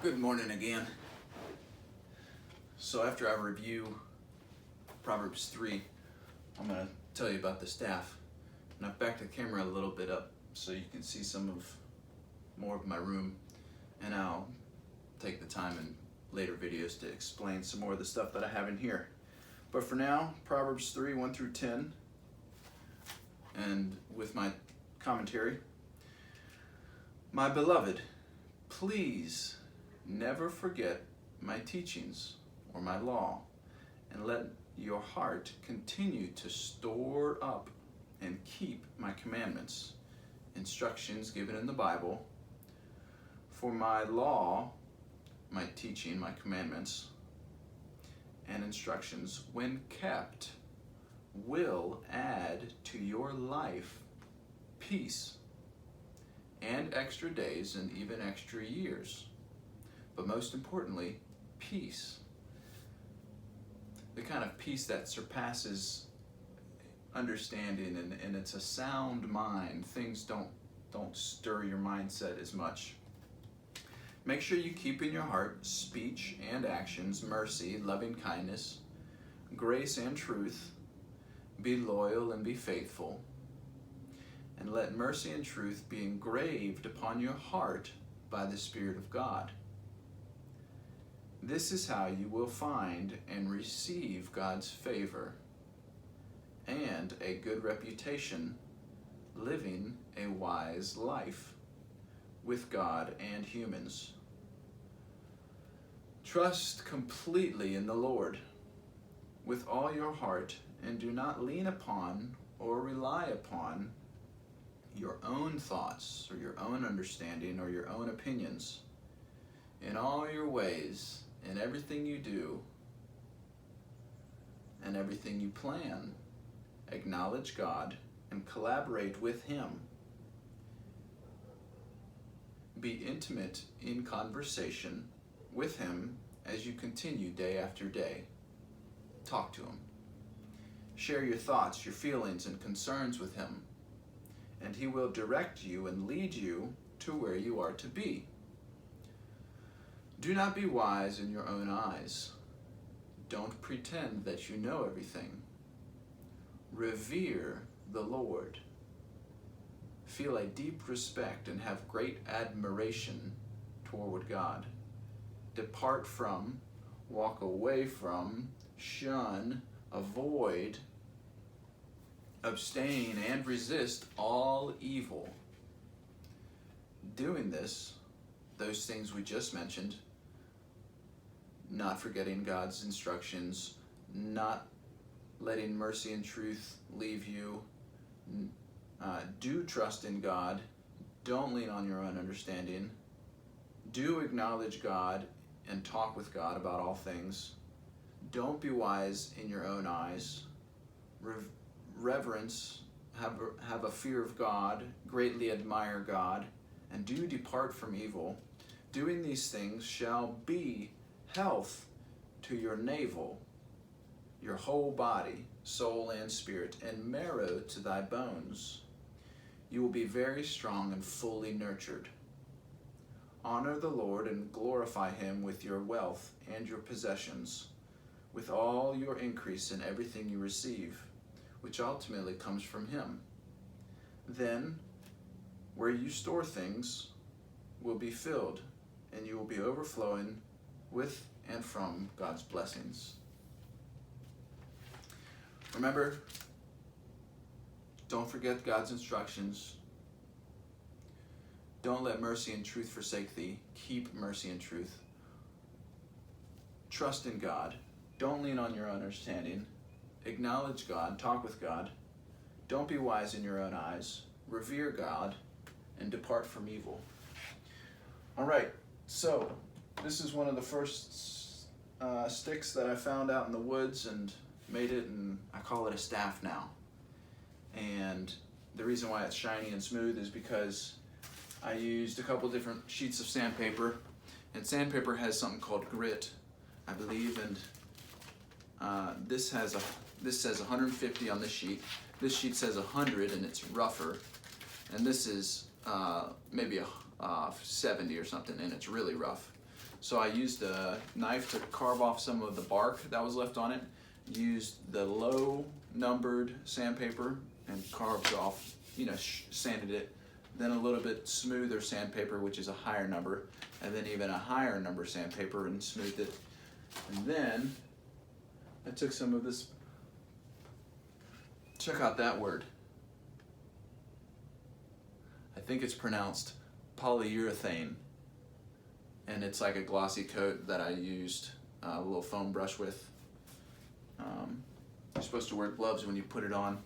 Good morning again. So after I review Proverbs 3, I'm going to tell you about the staff. And I've backed the camera a little bit up so you can see more of my room. And I'll take the time in later videos to explain some more of the stuff that I have in here. But for now, Proverbs 3, 1 through 10, and with my commentary. My beloved, please never forget my teachings or my law, and let your heart continue to store up and keep my commandments, instructions given in the Bible. For my law, my teaching, my commandments, and instructions, when kept, will add to your life peace and extra days and even extra years. But most importantly, peace. The kind of peace that surpasses understanding, and it's a sound mind. Things don't stir your mindset as much. Make sure you keep in your heart speech and actions, mercy, loving kindness, grace and truth. Be loyal and be faithful. And let mercy and truth be engraved upon your heart by the Spirit of God. This is how you will find and receive God's favor and a good reputation, living a wise life with God and humans. Trust completely in the Lord with all your heart, and do not lean upon or rely upon your own thoughts or your own understanding or your own opinions. In all your ways, in everything you do and everything you plan, acknowledge God and collaborate with Him. Be intimate in conversation with Him as you continue day after day. Talk to Him. Share your thoughts, your feelings, and concerns with Him, and He will direct you and lead you to where you are to be. Do not be wise in your own eyes. Don't pretend that you know everything. Revere the Lord. Feel a deep respect and have great admiration toward God. Depart from, walk away from, shun, avoid, abstain, and resist all evil. Doing this, those things we just mentioned, not forgetting God's instructions, not letting mercy and truth leave you, do trust in God, don't lean on your own understanding, do acknowledge God and talk with God about all things, don't be wise in your own eyes, reverence, have a fear of God, greatly admire God, and do depart from evil. Doing these things shall be health to your navel, your whole body, soul and spirit, and marrow to thy bones. You will be very strong and fully nurtured. Honor the Lord and glorify Him with your wealth and your possessions, with all your increase in everything you receive, which ultimately comes from Him. Then, where you store things will be filled, and you will be overflowing with and from God's blessings. Remember, don't forget God's instructions. Don't let mercy and truth forsake thee. Keep mercy and truth. Trust in God. Don't lean on your own understanding. Acknowledge God. Talk with God. Don't be wise in your own eyes. Revere God and depart from evil. All right, so this is one of the first sticks that I found out in the woods and made it, and I call it a staff now. And the reason why it's shiny and smooth is because I used a couple different sheets of sandpaper, and sandpaper has something called grit, I believe, and this says 150 on this sheet. This sheet says 100 and it's rougher, and this is maybe a 70 or something, and it's really rough. So I used a knife to carve off some of the bark that was left on it, used the low numbered sandpaper and carved off, sanded it, then a little bit smoother sandpaper, which is a higher number, and then even a higher number sandpaper and smoothed it. And then I took some of this, check out that word. I think it's pronounced polyurethane. And it's like a glossy coat that I used a little foam brush with. You're supposed to wear gloves when you put it on.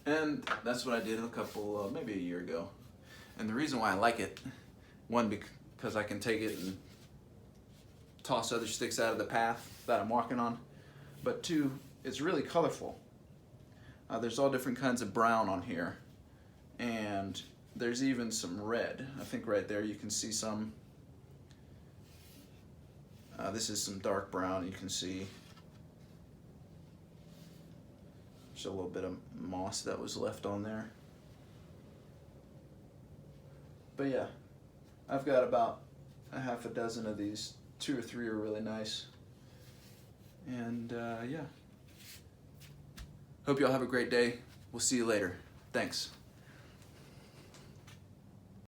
And that's what I did maybe a year ago. And the reason why I like it, one, because I can take it and toss other sticks out of the path that I'm walking on. But two, it's really colorful. There's all different kinds of brown on here. And there's even some red. I think right there you can see some. This is some dark brown. You can see there's a little bit of moss that was left on there. But yeah, I've got about a half a dozen of these. 2 or 3 are really nice. And yeah. Hope y'all have a great day. We'll see you later. Thanks.